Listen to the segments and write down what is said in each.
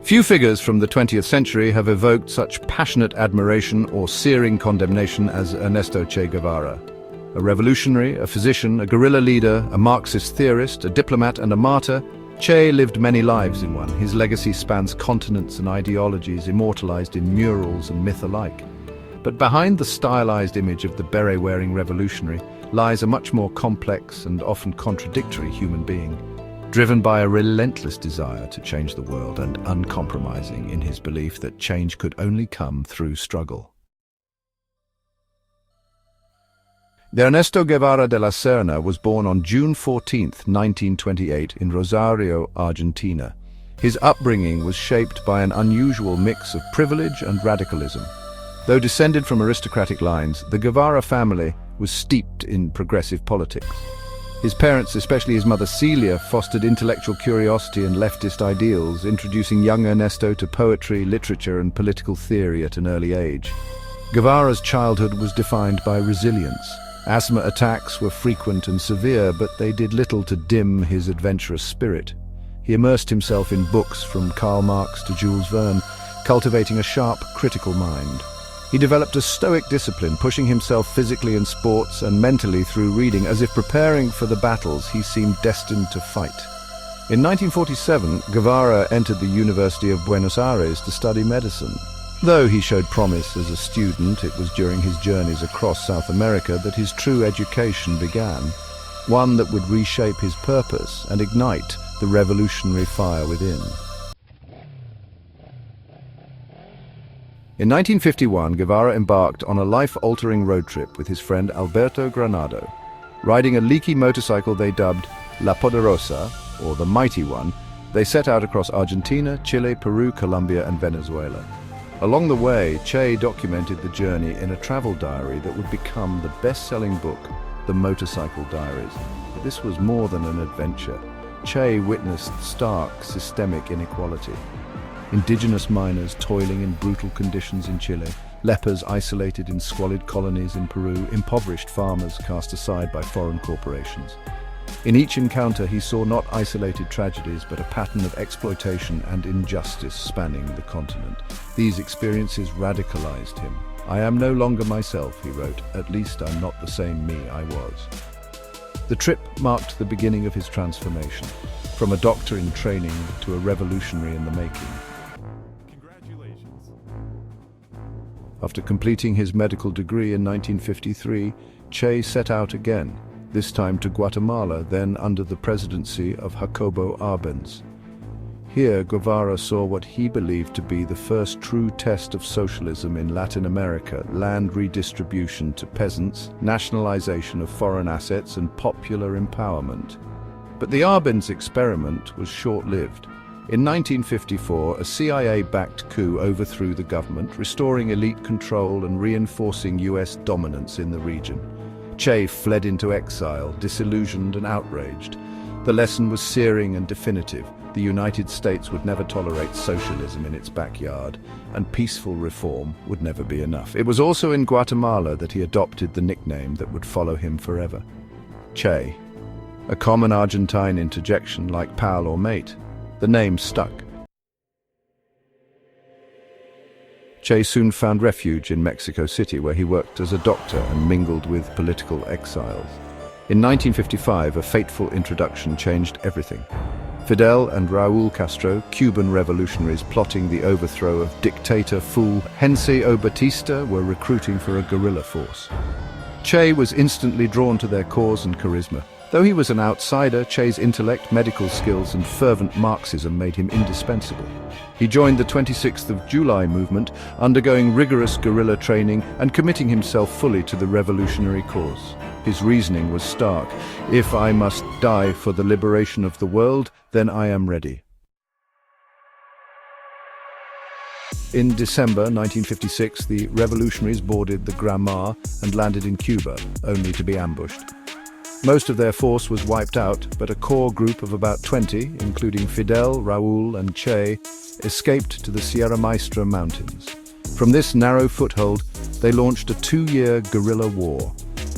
Few figures from the 20th century have evoked such passionate admiration or searing condemnation as Ernesto Che Guevara. A revolutionary, a physician, a guerrilla leader, a Marxist theorist, a diplomat and a martyr, Che lived many lives in one. His legacy spans continents and ideologies immortalized in murals and myth alike. But behind the stylized image of the beret-wearing revolutionary lies a much more complex and often contradictory human being, driven by a relentless desire to change the world and uncompromising in his belief that change could only come through struggle. Ernesto Guevara de la Serna was born on June 14, 1928, in Rosario, Argentina. His upbringing was shaped by an unusual mix of privilege and radicalism. Though descended from aristocratic lines, the Guevara family was steeped in progressive politics. His parents, especially his mother Celia, fostered intellectual curiosity and leftist ideals, introducing young Ernesto to poetry, literature, and political theory at an early age. Guevara's childhood was defined by resilience. Asthma attacks were frequent and severe, but they did little to dim his adventurous spirit. He immersed himself in books from Karl Marx to Jules Verne, cultivating a sharp, critical mind. He developed a stoic discipline, pushing himself physically in sports and mentally through reading, as if preparing for the battles he seemed destined to fight. In 1947, Guevara entered the University of Buenos Aires to study medicine. Though he showed promise as a student, it was during his journeys across South America that his true education began, one that would reshape his purpose and ignite the revolutionary fire within. In 1951, Guevara embarked on a life-altering road trip with his friend Alberto Granado. Riding a leaky motorcycle they dubbed La Poderosa, or the Mighty One, they set out across Argentina, Chile, Peru, Colombia, and Venezuela. Along the way, Che documented the journey in a travel diary that would become the best-selling book, The Motorcycle Diaries. But this was more than an adventure. Che witnessed stark systemic inequality. Indigenous miners toiling in brutal conditions in Chile, lepers isolated in squalid colonies in Peru, impoverished farmers cast aside by foreign corporations. In each encounter he saw not isolated tragedies but a pattern of exploitation and injustice spanning the continent. These experiences radicalized him. "I am no longer myself," he wrote, "at least I'm not the same me I was." The trip marked the beginning of his transformation, from a doctor in training to a revolutionary in the making. After completing his medical degree in 1953, Che set out again, this time to Guatemala, then under the presidency of Jacobo Arbenz. Here, Guevara saw what he believed to be the first true test of socialism in Latin America: land redistribution to peasants, nationalization of foreign assets, and popular empowerment. But the Arbenz experiment was short-lived. In 1954, a CIA-backed coup overthrew the government, restoring elite control and reinforcing US dominance in the region. Che fled into exile, disillusioned and outraged. The lesson was searing and definitive. The United States would never tolerate socialism in its backyard, and peaceful reform would never be enough. It was also in Guatemala that he adopted the nickname that would follow him forever: Che. A common Argentine interjection like pal or mate. The name stuck. Che soon found refuge in Mexico City, where he worked as a doctor and mingled with political exiles. In 1955, a fateful introduction changed everything. Fidel and Raúl Castro, Cuban revolutionaries plotting the overthrow of dictator Fulgencio Batista, were recruiting for a guerrilla force. Che was instantly drawn to their cause and charisma. Though he was an outsider, Che's intellect, medical skills, and fervent Marxism made him indispensable. He joined the 26th of July movement, undergoing rigorous guerrilla training and committing himself fully to the revolutionary cause. His reasoning was stark: "If I must die for the liberation of the world, then I am ready." In December 1956, the revolutionaries boarded the Gramar and landed in Cuba, only to be ambushed. Most of their force was wiped out, but a core group of about 20, including Fidel, Raúl, and Che, escaped to the Sierra Maestra mountains. From this narrow foothold, they launched a 2-year guerrilla war.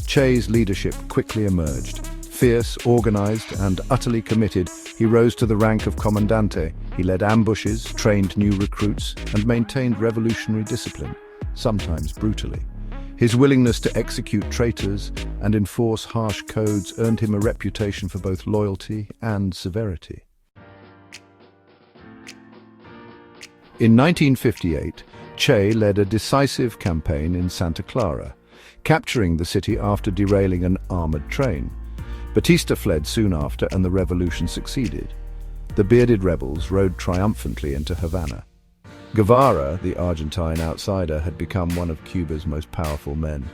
Che's leadership quickly emerged. Fierce, organized, and utterly committed, He rose to the rank of comandante. He led ambushes, trained new recruits, and maintained revolutionary discipline, sometimes brutally. His willingness to execute traitors and enforce harsh codes earned him a reputation for both loyalty and severity. In 1958, Che led a decisive campaign in Santa Clara, capturing the city after derailing an armored train. Batista fled soon after, and the revolution succeeded. The bearded rebels rode triumphantly into Havana. Guevara, the Argentine outsider, had become one of Cuba's most powerful men.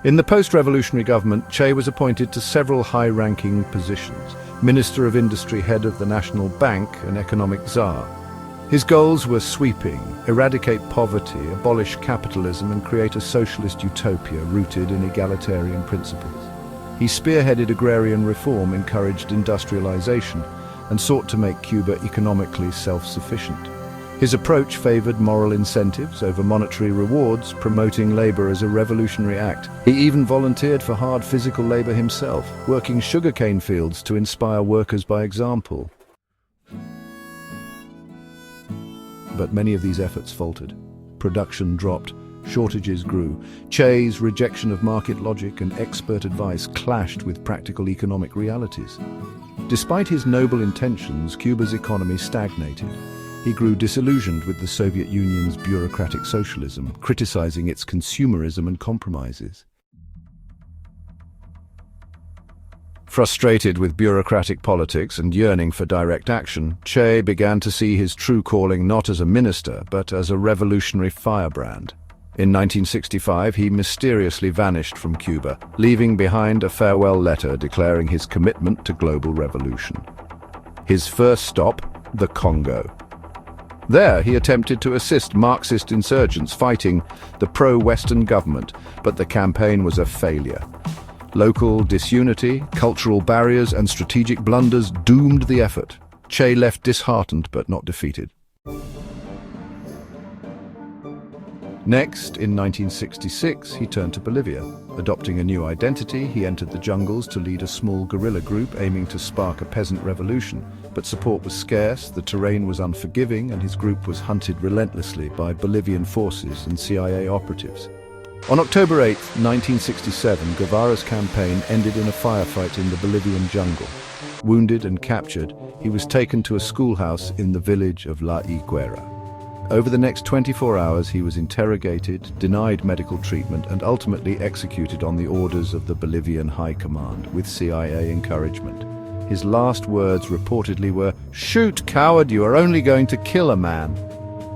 In the post-revolutionary government, Che was appointed to several high-ranking positions: Minister of Industry, head of the National Bank, and economic czar. His goals were sweeping: eradicate poverty, abolish capitalism, and create a socialist utopia rooted in egalitarian principles. He spearheaded agrarian reform, encouraged industrialization, and sought to make Cuba economically self-sufficient. His approach favored moral incentives over monetary rewards, promoting labor as a revolutionary act. He even volunteered for hard physical labor himself, working sugarcane fields to inspire workers by example. But many of these efforts faltered. Production dropped, shortages grew. Che's rejection of market logic and expert advice clashed with practical economic realities. Despite his noble intentions, Cuba's economy stagnated. He grew disillusioned with the Soviet Union's bureaucratic socialism, criticizing its consumerism and compromises. Frustrated with bureaucratic politics and yearning for direct action, Che began to see his true calling not as a minister, but as a revolutionary firebrand. In 1965, he mysteriously vanished from Cuba, leaving behind a farewell letter declaring his commitment to global revolution. His first stop, the Congo. There, he attempted to assist Marxist insurgents fighting the pro-Western government, but the campaign was a failure. Local disunity, cultural barriers, and strategic blunders doomed the effort. Che left disheartened but not defeated. Next, in 1966, he turned to Bolivia. Adopting a new identity, he entered the jungles to lead a small guerrilla group aiming to spark a peasant revolution. But support was scarce, the terrain was unforgiving, and his group was hunted relentlessly by Bolivian forces and CIA operatives. On October 8, 1967, Guevara's campaign ended in a firefight in the Bolivian jungle. Wounded and captured, he was taken to a schoolhouse in the village of La Higuera. Over the next 24 hours, he was interrogated, denied medical treatment, and ultimately executed on the orders of the Bolivian High Command, with CIA encouragement. His last words reportedly were, "Shoot, coward, you are only going to kill a man."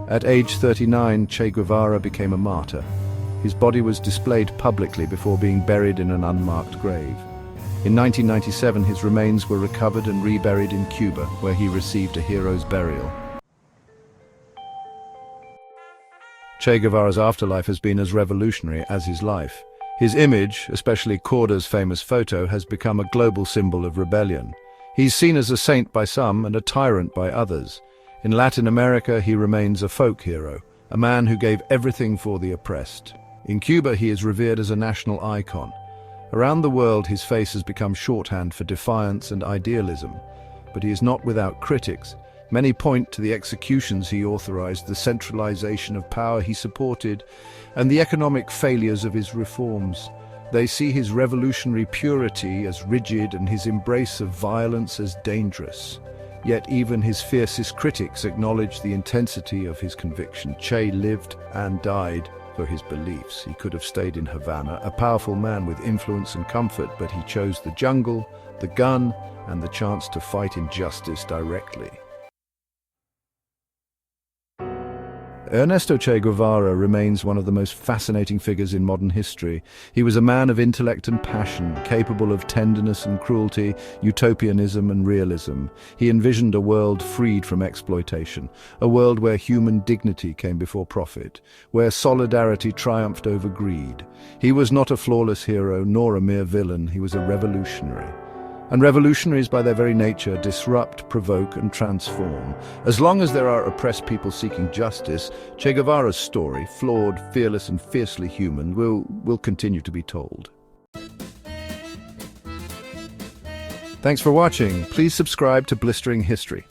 At age 39, Che Guevara became a martyr. His body was displayed publicly before being buried in an unmarked grave. In 1997, his remains were recovered and reburied in Cuba, where he received a hero's burial. Che Guevara's afterlife has been as revolutionary as his life. His image, especially Corda's famous photo, has become a global symbol of rebellion. He's seen as a saint by some and a tyrant by others. In Latin America, he remains a folk hero, a man who gave everything for the oppressed. In Cuba, he is revered as a national icon. Around the world, his face has become shorthand for defiance and idealism. But he is not without critics. Many point to the executions he authorized, the centralization of power he supported, and the economic failures of his reforms. They see his revolutionary purity as rigid and his embrace of violence as dangerous. Yet even his fiercest critics acknowledge the intensity of his conviction. Che lived and died for his beliefs. He could have stayed in Havana, a powerful man with influence and comfort, but he chose the jungle, the gun, and the chance to fight injustice directly. Ernesto Che Guevara remains one of the most fascinating figures in modern history. He was a man of intellect and passion, capable of tenderness and cruelty, utopianism and realism. He envisioned a world freed from exploitation, a world where human dignity came before profit, where solidarity triumphed over greed. He was not a flawless hero, nor a mere villain. He was a revolutionary. And revolutionaries, by their very nature, disrupt, provoke, and transform. As long as there are oppressed people seeking justice, Che Guevara's story, flawed, fearless, and fiercely human, will continue to be told. Thanks for watching. Please subscribe to Blistering History.